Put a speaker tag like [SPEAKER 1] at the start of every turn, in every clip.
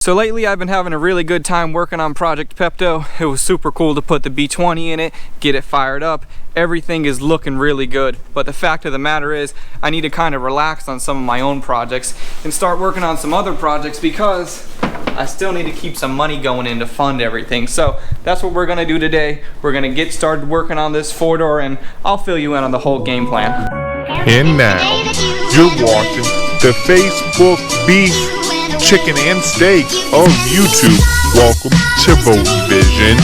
[SPEAKER 1] So lately I've been having a really good time working on Project Pepto. It was super cool to put the B20 in it, get it fired up. Everything is looking really good. But the fact of the matter is I need to kind of relax on some of my own projects and start working on some other projects because I still need to keep some money going in to fund everything. So that's what we're gonna do today. We're gonna get started working on this 4-door and I'll fill you in on the whole game plan.
[SPEAKER 2] And now, you're watching the Facebook Beef, Chicken and Steak of YouTube. Welcome to Boat Vision.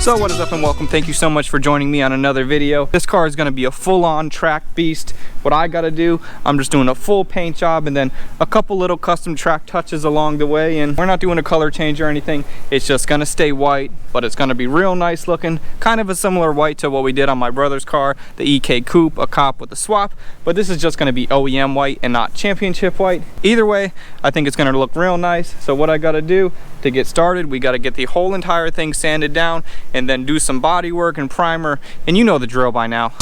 [SPEAKER 1] So what is up and welcome. Thank you so much for joining me on another video. This car is going to be a full-on track beast. What I got to do, I'm just doing a full paint job and then a couple little custom track touches along the way, and we're not doing a color change or anything. It's just going to stay white, but it's going to be real nice looking, kind of a similar white to what we did on my brother's car, the EK Coupe, a cop with a swap, but this is just going to be OEM white and not championship white. Either way, I think it's going to look real nice. So what I got to do to get started, we got to get the whole entire thing sanded down and then do some body work and primer, and you know the drill by now.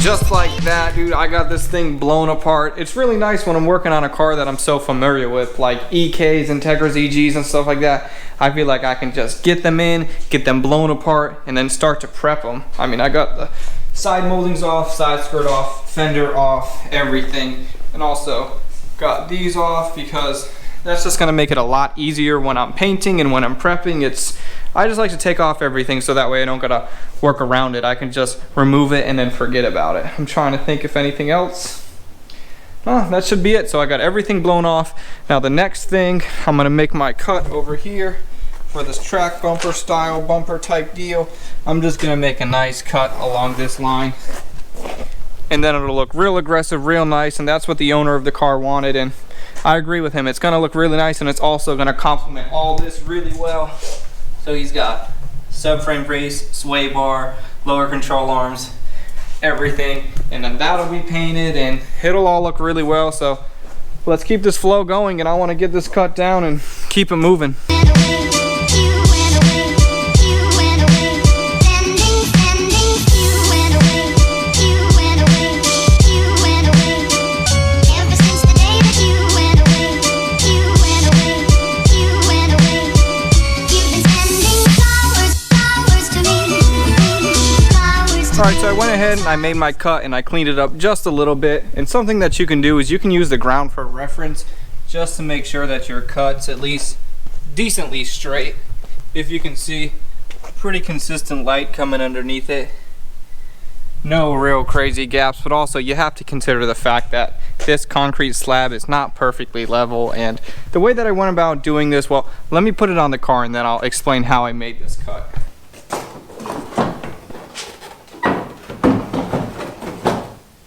[SPEAKER 1] Just like that, dude, I got this thing blown apart. It's really nice when I'm working on a car that I'm so familiar with, like EKs, Integras, EGs, and stuff like that. I feel like I can just get them in, get them blown apart, and then start to prep them. I mean, I got the side moldings off, side skirt off, fender off, everything. And also got these off because that's just gonna make it a lot easier when I'm painting and when I'm prepping. I just like to take off everything so that way I don't gotta work around it. I can just remove it and then forget about it. I'm trying to think if anything else. Oh, that should be it. So I got everything blown off. Now the next thing, I'm gonna make my cut over here for this track bumper style, bumper type deal. I'm just gonna make a nice cut along this line. And then it'll look real aggressive, real nice, and that's what the owner of the car wanted. And I agree with him. It's gonna look really nice and it's also gonna complement all this really well. So he's got subframe brace, sway bar, lower control arms, everything. And then that'll be painted and it'll all look really well. So let's keep this flow going and I wanna get this cut down and keep it moving. Alright, so I went ahead and I made my cut and I cleaned it up just a little bit. And something that you can do is you can use the ground for reference just to make sure that your cut's at least decently straight. If you can see, pretty consistent light coming underneath it. No real crazy gaps, but also you have to consider the fact that this concrete slab is not perfectly level. And the way that I went about doing this, well, let me put it on the car and then I'll explain how I made this cut.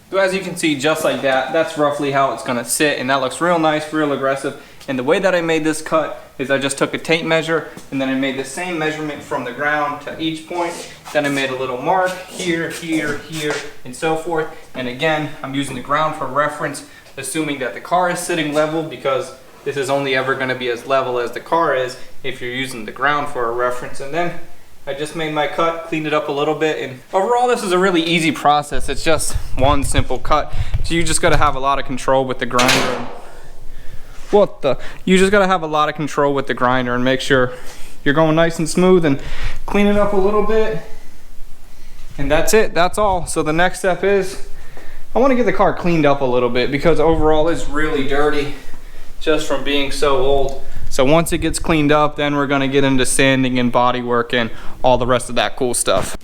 [SPEAKER 1] So as you can see, just like that, that's roughly how it's gonna sit, and that looks real nice, real aggressive. And the way that I made this cut is I just took a tape measure and then I made the same measurement from the ground to each point. Then I made a little mark here, here, here, and so forth. And again, I'm using the ground for reference, assuming that the car is sitting level, because this is only ever gonna be as level as the car is if you're using the ground for a reference. And then I just made my cut, cleaned it up a little bit, and overall this is a really easy process. It's just one simple cut. So you just gotta have a lot of control with the grinder. You just gotta have a lot of control with the grinder and make sure you're going nice and smooth and clean it up a little bit. And that's it, that's all. So the next step is, I wanna get the car cleaned up a little bit because overall it's really dirty just from being so old. So once it gets cleaned up, then we're gonna get into sanding and body work and all the rest of that cool stuff.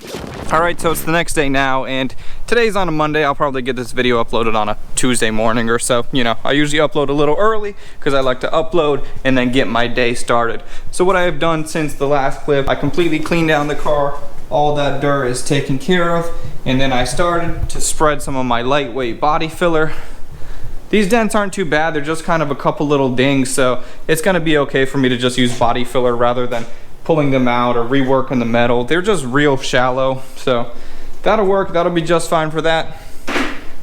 [SPEAKER 1] Alright, so it's the next day now, and today's on a Monday. I'll probably get this video uploaded on a Tuesday morning or so. You know, I usually upload a little early because I like to upload and then get my day started. So what I have done since the last clip, I completely cleaned down the car. All that dirt is taken care of, and then I started to spread some of my lightweight body filler. These dents aren't too bad, they're just kind of a couple little dings, so it's gonna be okay for me to just use body filler rather than pulling them out or reworking the metal. They're just real shallow, so that'll work. That'll be just fine for that.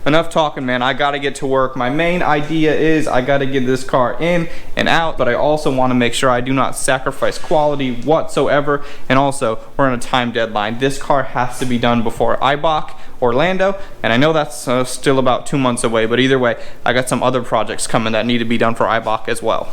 [SPEAKER 1] Enough talking, man. I gotta get to work. My main idea is I gotta get this car in and out, but I also want to make sure I do not sacrifice quality whatsoever. And also, we're on a time deadline. This car has to be done before IBOC Orlando, and I know that's still about 2 months away, but either way, I got some other projects coming that need to be done for IBOC as well.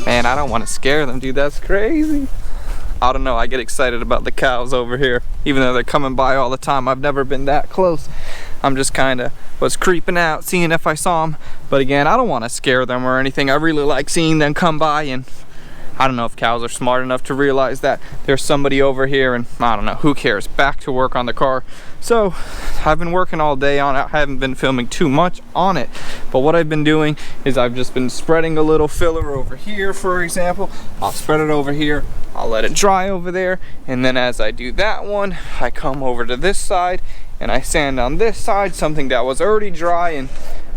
[SPEAKER 1] Man, I don't want to scare them, dude. That's crazy. I don't know. I get excited about the cows over here. Even though they're coming by all the time, I've never been that close. I'm just kind of was creeping out, seeing if I saw them. But again, I don't want to scare them or anything. I really like seeing them come by, and I don't know if cows are smart enough to realize that there's somebody over here, and I don't know, who cares. Back to work on the car. So I've been working all day on it. I haven't been filming too much on it, but what I've been doing is I've just been spreading a little filler over here, for example. I'll spread it over here, I'll let it dry over there, and then as I do that one, I come over to this side and I sand on this side, something that was already dry. And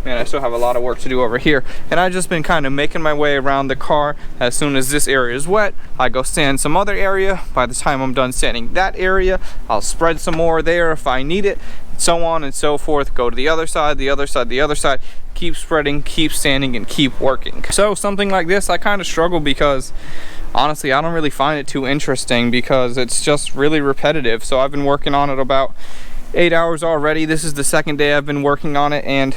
[SPEAKER 1] man, I still have a lot of work to do over here. And I've just been kind of making my way around the car. As soon as this area is wet, I go sand some other area. By the time I'm done sanding that area, I'll spread some more there if I need it, so on and so forth. Go to the other side, the other side, the other side. Keep spreading, keep sanding, and keep working. So something like this, I kind of struggle because honestly, I don't really find it too interesting because it's just really repetitive. So I've been working on it about 8 hours already. This is the second day I've been working on it, and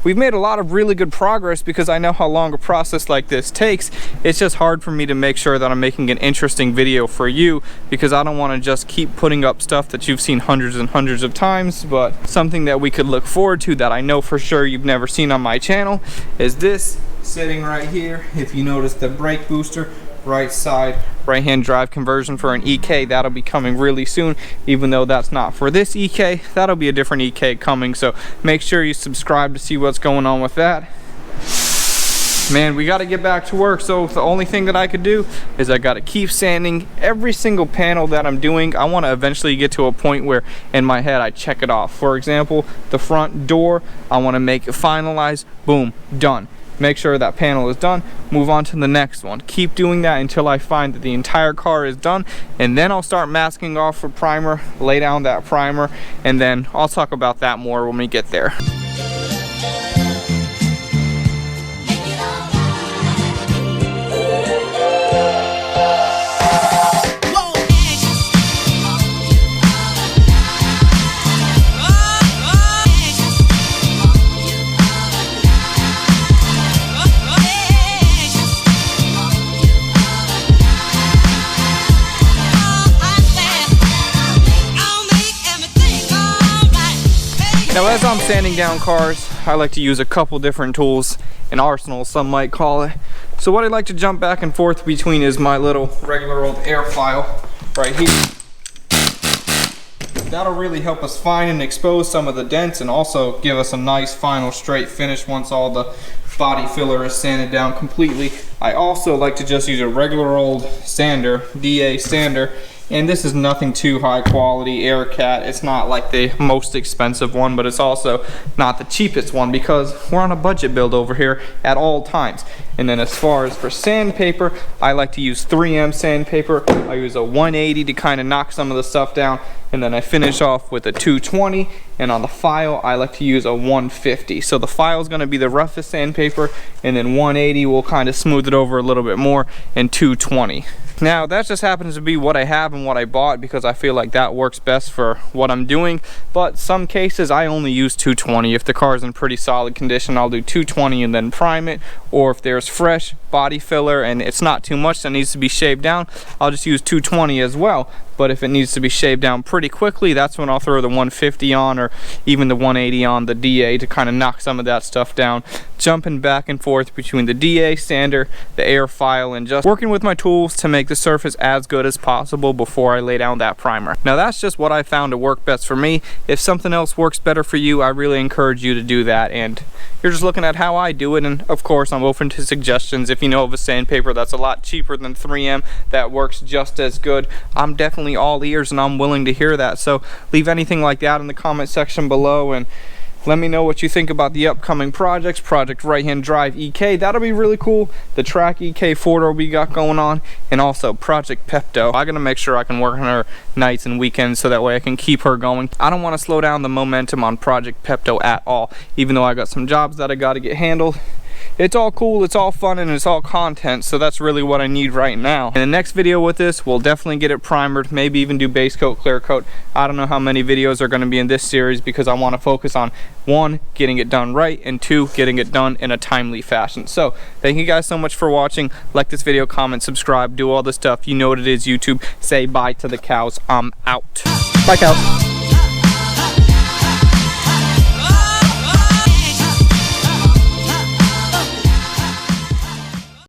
[SPEAKER 1] we've made a lot of really good progress because I know how long a process like this takes. It's just hard for me to make sure that I'm making an interesting video for you because I don't want to just keep putting up stuff that you've seen hundreds and hundreds of times, but something that we could look forward to that I know for sure you've never seen on my channel is this sitting right here. If you notice the brake booster, right side right hand drive conversion for an EK, that'll be coming really soon. Even though that's not for this EK, that'll be a different EK coming, so make sure you subscribe to see what's going on with that. Man, we got to get back to work, so the only thing that I could do is I got to keep sanding every single panel that I'm doing. I want to eventually get to a point where in my head I check it off. For example, the front door, I want to make it finalized, boom, done. Make sure that panel is done, move on to the next one. Keep doing that until I find that the entire car is done, and then I'll start masking off for primer, lay down that primer, and then I'll talk about that more when we get there. Now as I'm sanding down cars, I like to use a couple different tools, an arsenal some might call it. So what I like to jump back and forth between is my little regular old air file right here. That'll really help us find and expose some of the dents and also give us a nice final straight finish once all the body filler is sanded down completely. I also like to just use a regular old sander, DA sander, and this is nothing too high quality, Aircat. It's not like the most expensive one, but it's also not the cheapest one because we're on a budget build over here at all times. And then as far as for sandpaper, I like to use 3M sandpaper. I use a 180 to kind of knock some of the stuff down, and then I finish off with a 220, and on the file I like to use a 150. So the file is going to be the roughest sandpaper, and then 180 will kind of smooth it over a little bit more, and 220. Now that just happens to be what I have and what I bought because I feel like that works best for what I'm doing, but some cases I only use 220. If the car is in pretty solid condition, I'll do 220 and then prime it, or if there's fresh body filler and it's not too much that needs to be shaved down, I'll just use 220 as well. But if it needs to be shaved down pretty quickly, that's when I'll throw the 150 on, or even the 180 on the DA to kind of knock some of that stuff down. Jumping back and forth between the DA sander, the air file, and just working with my tools to make the surface as good as possible before I lay down that primer. Now that's just what I found to work best for me. If something else works better for you, I really encourage you to do that. And you're just looking at how I do it, and of course I'm open to suggestions. If you know of a sandpaper that's a lot cheaper than 3M that works just as good, I'm definitely all ears and I'm willing to hear that. So leave anything like that in the comment section below and let me know what you think about the upcoming projects. Project Right Hand Drive EK, that'll be really cool. The Track EK 4-door we got going on, and also Project Pepto. I gotta make sure I can work on her nights and weekends so that way I can keep her going. I don't want to slow down the momentum on Project Pepto at all, even though I got some jobs that I got to get handled. It's all cool, it's all fun, and it's all content, so that's really what I need right now. In the next video with this, we'll definitely get it primered, maybe even do base coat, clear coat. I don't know how many videos are going to be in this series because I want to focus on 1, getting it done right, and 2, getting it done in a timely fashion. So thank you guys so much for watching. Like this video, comment, subscribe, do all the stuff. You know what it is, YouTube. Say bye to the cows. I'm out. Bye, cows.